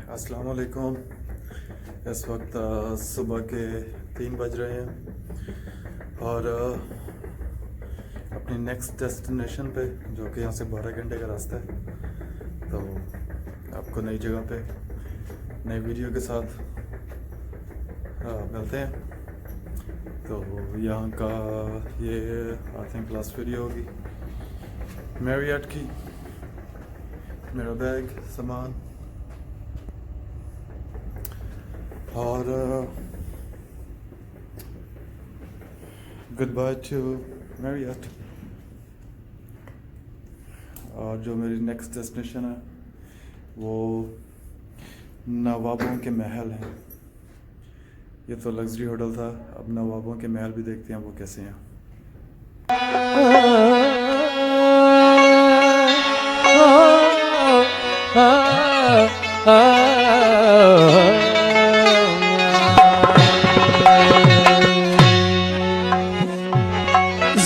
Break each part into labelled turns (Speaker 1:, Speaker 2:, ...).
Speaker 1: अस्सलाम वालेकुम। इस वक्त सुबह के 3 बज रहे हैं और अपनी नेक्स्ट डेस्टिनेशन पे, जो कि यहाँ से 12 घंटे का रास्ता है, तो आपको नई जगह पे नई वीडियो के साथ मिलते हैं। तो यहाँ का ये आई थिंक लास्ट वीडियो होगी मैरियट की। मेरा बैग, सामान और गुड बाय टू मैरियट। और जो मेरी नेक्स्ट डेस्टिनेशन है वो नवाबों के महल है। ये तो लग्जरी होटल था, अब नवाबों के महल भी देखते हैं वो कैसे हैं।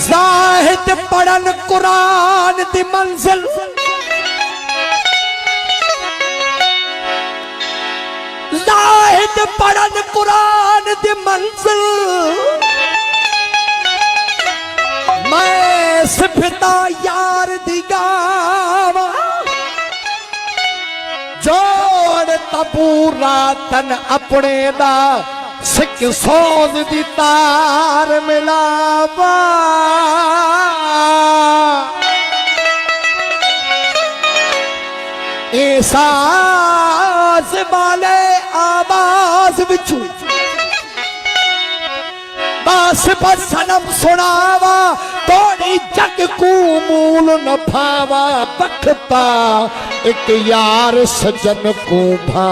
Speaker 2: जाहिद पढ़न कुरान दी मंजिल, जाहिद पढ़न कुरान दी मंजिल, मैं सिफता यार दी गावा, जोड़ तबूरा तन अपने दा सिक सोज दी तार मिलावा। एहसास वाले आवाज बिचू बस सनम सुनावा, थोड़ी जग को मूल न भावा, बखता एक यार सजन को भा।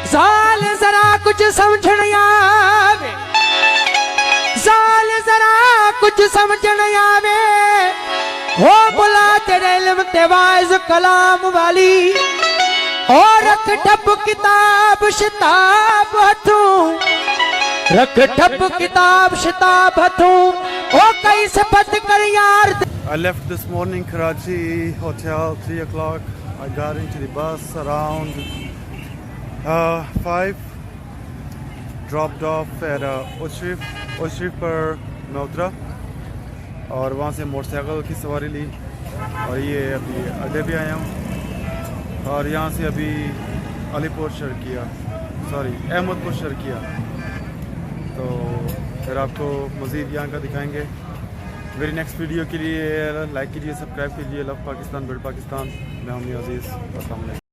Speaker 2: साल जरा कुछ समझण आवे, साल जरा कुछ समझण आवे, हो बुला तेरे इल्म ते वाइज कलाम वाली, और रख ठप किताब शिताब हथों, रख ठप किताब शिताब हथों, ओ कई सफत कर यार।
Speaker 1: I left this morning Karachi hotel 3 o'clock. I got into the bus around 5, dropped off at Ushrif पर मैं उतरा और वहाँ से मोटरसाइकिल की सवारी ली और ये अभी अड्डे पे आया हूँ और यहाँ से अभी अलीपुर शर्किया, सॉरी अहमदपुर शर्किया। तो फिर आपको मज़ीद यहाँ का दिखाएंगे। मेरी नेक्स्ट वीडियो के लिए लाइक कीजिए, सब्सक्राइब कीजिए। Love Pakistan, build Pakistan. मैं हूं अजीज़। अस्सलाम वालेकुम।